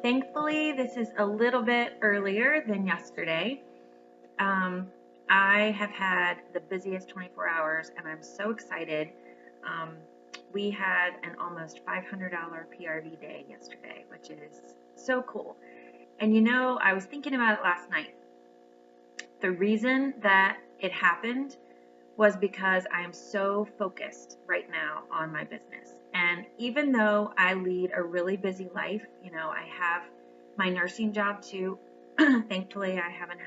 Thankfully, this is a little bit earlier than yesterday. I have had the busiest 24 hours and I'm so excited. Um, we had an almost $500 PRV day yesterday, which is so cool. And you know, I was thinking about it last night. The reason that it happened was because I am so focused right now on my business. And even though I lead a really busy life, you know, I have my nursing job too. Thankfully, I haven't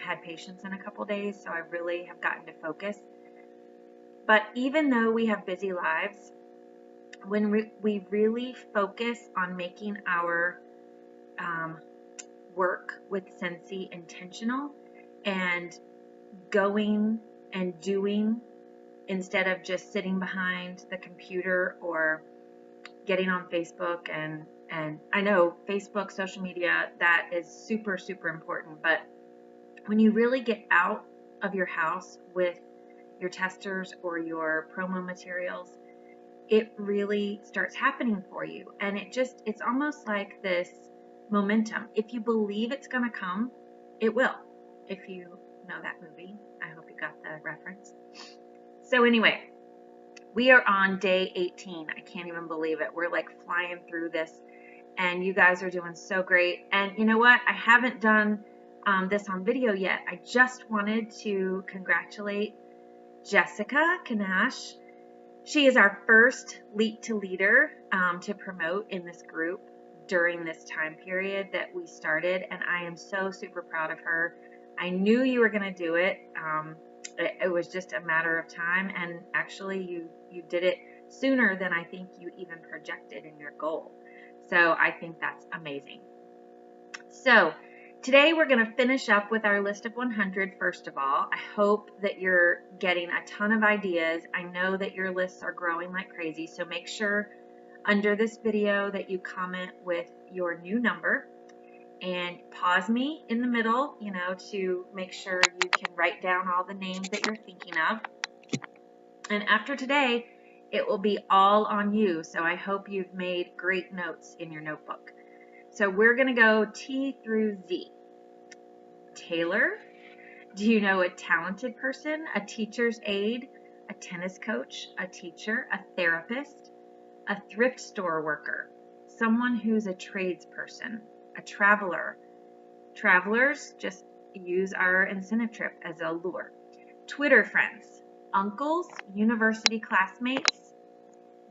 had patients in a couple days, so I really have gotten to focus. But even though we have busy lives, when we really focus on making our work with Scentsy intentional and going and doing instead of just sitting behind the computer or getting on Facebook and I know Facebook, social media, that is super, super important. But when you really get out of your house with your testers or your promo materials, it really starts happening for you. And it's almost like this momentum. If you believe it's going to come, it will. If you know that movie, I hope you got the reference. So anyway, we are on day 18. I can't even believe it. We're like flying through this and you guys are doing so great. And you know what? I haven't done this on video yet. I just wanted to congratulate Jessica Kanash. She is our first Leap to Leader to promote in this group during this time period that we started. And I am so super proud of her. I knew you were going to do it. It was just a matter of time. And actually you did it sooner than I think you even projected in your goal. So I think that's amazing. So today we're going to finish up with our list of 100 first of all. I hope that you're getting a ton of ideas. I know that your lists are growing like crazy, so make sure under this video that you comment with your new number and pause me in the middle, you know, to make sure you can write down all the names that you're thinking of. And after today, it will be all on you. So I hope you've made great notes in your notebook. So we're going to go T through Z. Taylor, do you know a talented person, a teacher's aide, a tennis coach, a teacher, a therapist, a thrift store worker, someone who's a tradesperson, a traveler? Travelers, just use our incentive trip as a lure. Twitter friends, uncles, university classmates,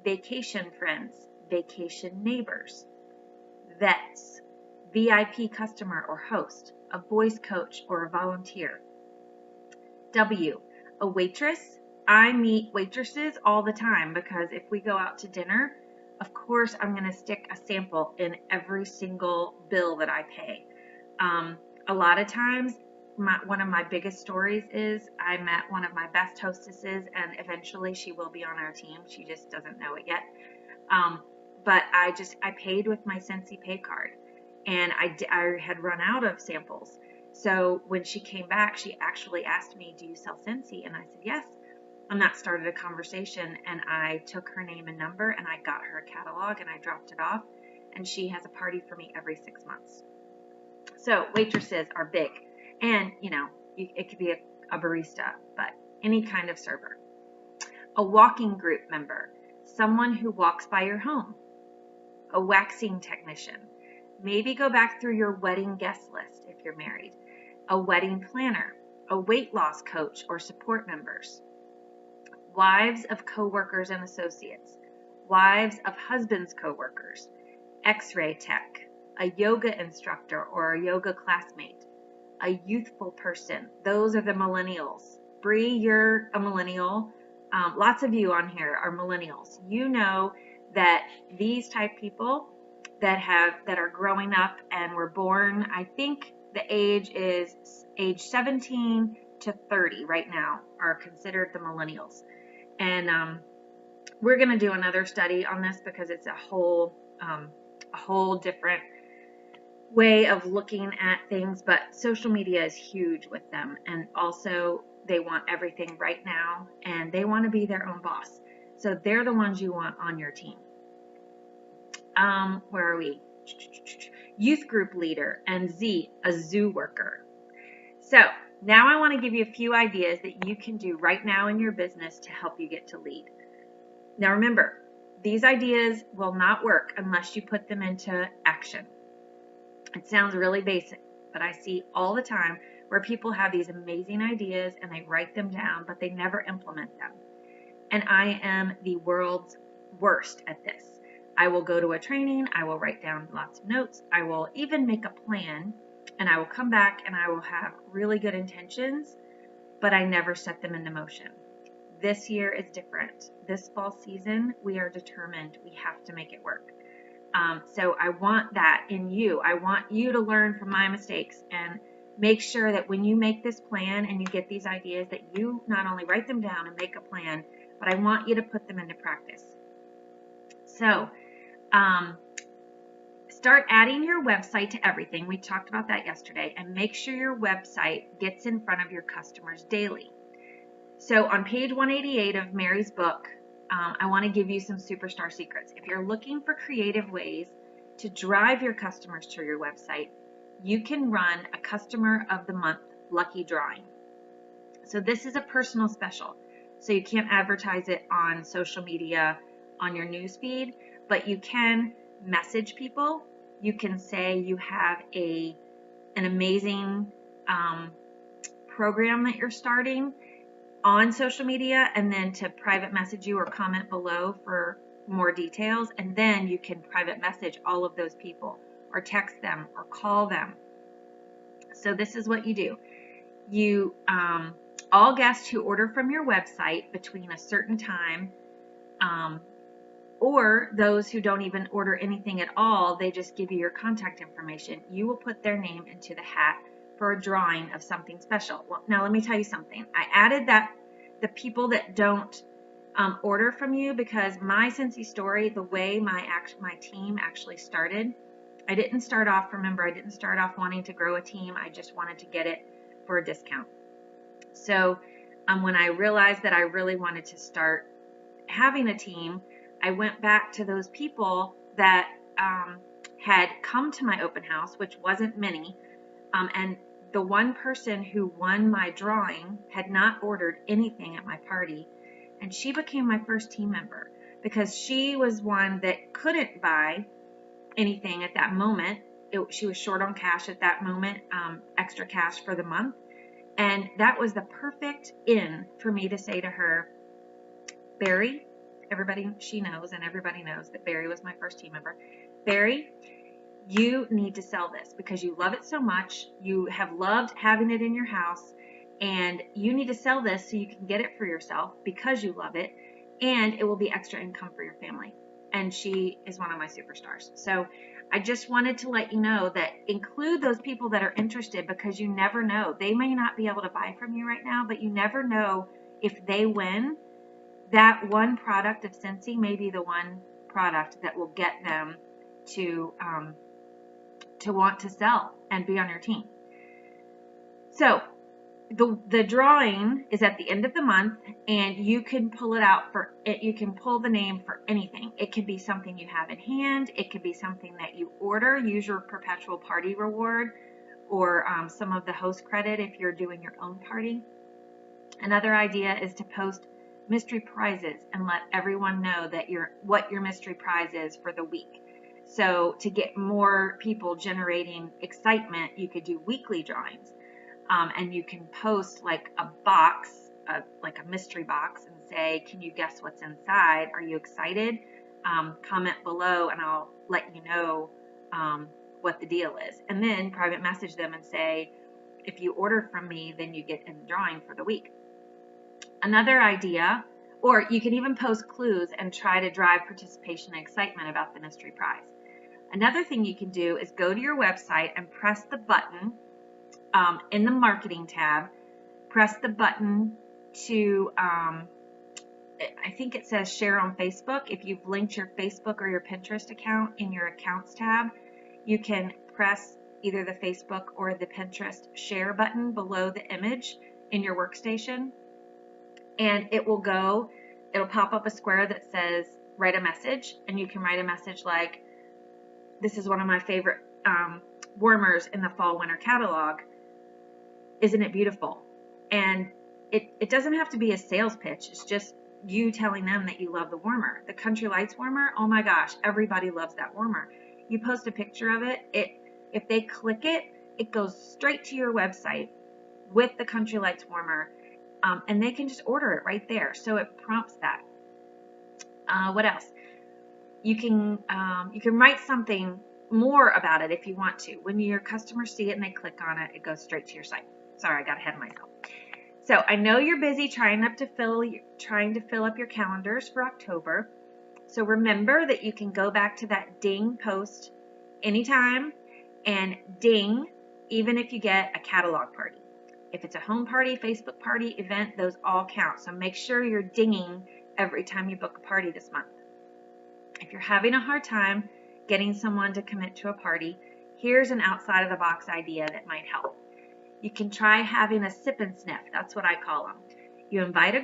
vacation friends, vacation neighbors, vets, VIP customer or host, a voice coach or a volunteer. W, a waitress. I meet waitresses all the time because if we go out to dinner, of course I'm going to stick a sample in every single bill that I pay. A lot of times, one of my biggest stories is I met one of my best hostesses and eventually she will be on our team. She just doesn't know it yet. But I paid with my Scentsy pay card and I had run out of samples. So when she came back, she actually asked me, do you sell Scentsy? And I said, yes. And that started a conversation and I took her name and number and I got her a catalog and I dropped it off and she has a party for me every 6 months. So waitresses are big. And, you know, it could be a barista, but any kind of server. A walking group member, someone who walks by your home. A waxing technician. Maybe go back through your wedding guest list if you're married. A wedding planner. A weight loss coach or support members. Wives of coworkers and associates. Wives of husbands' coworkers. X-ray tech. A yoga instructor or a yoga classmate. A youthful person. Those are the millennials. Bree, you're a millennial. Lots of you on here are millennials. You know that these type people that are growing up and were born, I think the age is age 17 to 30 right now are considered the millennials. And we're going to do another study on this because it's a whole different way of looking at things, but social media is huge with them. And also they want everything right now and they want to be their own boss. So they're the ones you want on your team. Where are we? youth group leader, and Z, a zoo worker. So now I want to give you a few ideas that you can do right now in your business to help you get to lead. Now remember, these ideas will not work unless you put them into action. It sounds really basic, but I see all the time where people have these amazing ideas and they write them down, but they never implement them. And I am the world's worst at this. I will go to a training, I will write down lots of notes, I will even make a plan, and I will come back and I will have really good intentions, but I never set them into motion. This year is different. This fall season, we are determined we have to make it work. So I want that in you. I want you to learn from my mistakes and make sure that when you make this plan and you get these ideas that you not only write them down and make a plan, but I want you to put them into practice. So start adding your website to everything. We talked about that yesterday, and make sure your website gets in front of your customers daily. So on page 188 of Mary's book, I want to give you some superstar secrets. If you're looking for creative ways to drive your customers to your website, you can run a customer of the month lucky drawing. So this is a personal special. So you can't advertise it on social media, on your newsfeed, but you can message people. You can say you have an amazing program that you're starting on social media, and then to private message you or comment below for more details, and then you can private message all of those people or text them or call them. So this is what you do. You all guests who order from your website between a certain time, or those who don't even order anything at all, they just give you your contact information, you will put their name into the hat for a drawing of something special. Well, now let me tell you something. I added that the people that don't order from you, because my Cincy story, the way my team actually started, I didn't start off, remember, I didn't start off wanting to grow a team. I just wanted to get it for a discount. So when I realized that I really wanted to start having a team, I went back to those people that had come to my open house, which wasn't many, and the one person who won my drawing had not ordered anything at my party, and she became my first team member because she was one that couldn't buy anything at that moment. She was short on cash at that moment, extra cash for the month, and that was the perfect in for me to say to her, Barry, she knows, and everybody knows that Barry was my first team member. Barry, you need to sell this because you love it so much. You have loved having it in your house, and you need to sell this so you can get it for yourself because you love it, and it will be extra income for your family. And she is one of my superstars. So I just wanted to let you know that include those people that are interested, because you never know. They may not be able to buy from you right now, but you never know if they win. That one product of Cincy may be the one product that will get them to want to sell and be on your team. So the drawing is at the end of the month, and you can pull it out for it. You can pull the name for anything. It could be something you have in hand. It could be something that you order. Use your perpetual party reward or some of the host credit if you're doing your own party. Another idea is to post mystery prizes and let everyone know that what your mystery prize is for the week. So to get more people generating excitement, you could do weekly drawings, and you can post like a box, like a mystery box, and say, can you guess what's inside? Are you excited? Comment below and I'll let you know what the deal is. And then private message them and say, if you order from me, then you get in the drawing for the week. Another idea, or you can even post clues and try to drive participation and excitement about the mystery prize. Another thing you can do is go to your website and press the button in the marketing tab. Press the button to, I think it says share on Facebook. If you've linked your Facebook or your Pinterest account in your accounts tab, you can press either the Facebook or the Pinterest share button below the image in your workstation. And it'll pop up a square that says write a message, and you can write a message like, this is one of my favorite warmers in the fall winter catalog. Isn't it beautiful? And it doesn't have to be a sales pitch. It's just you telling them that you love the warmer. The Country Lights warmer, oh my gosh, everybody loves that warmer. You post a picture of it, if they click it, it goes straight to your website with the Country Lights warmer, and they can just order it right there. So it prompts that. What else? You can write something more about it if you want to. When your customers see it and they click on it, it goes straight to your site. Sorry, I got ahead of myself. So I know you're busy trying to fill up your calendars for October. So remember that you can go back to that ding post anytime and ding even if you get a catalog party. If it's a home party, Facebook party, event, those all count. So make sure you're dinging every time you book a party this month. If you're having a hard time getting someone to commit to a party, here's an outside of the box idea that might help. You can try having a sip and sniff. That's what I call them. You invite a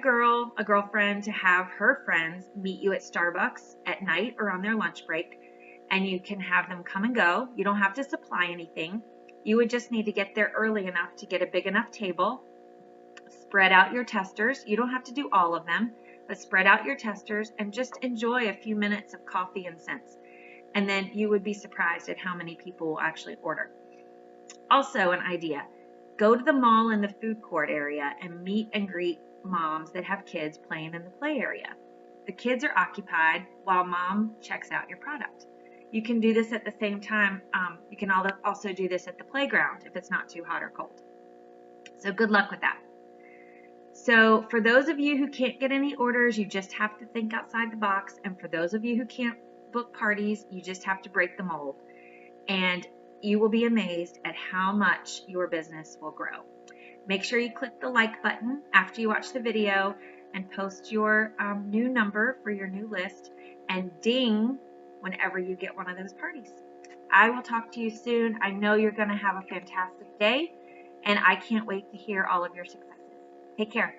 girlfriend to have her friends meet you at Starbucks at night or on their lunch break, and you can have them come and go. You don't have to supply anything. You would just need to get there early enough to get a big enough table. Spread out your testers. You don't have to do all of them, but spread out your testers and just enjoy a few minutes of coffee and scents. And then you would be surprised at how many people will actually order. Also an idea. Go to the mall in the food court area and meet and greet moms that have kids playing in the play area. The kids are occupied while mom checks out your product. You can do this at the same time. You can also do this at the playground if it's not too hot or cold. So good luck with that. So for those of you who can't get any orders, you just have to think outside the box. And for those of you who can't book parties, you just have to break the mold. And you will be amazed at how much your business will grow. Make sure you click the like button after you watch the video and post your new number for your new list and ding whenever you get one of those parties. I will talk to you soon. I know you're going to have a fantastic day, and I can't wait to hear all of your successes. Take care.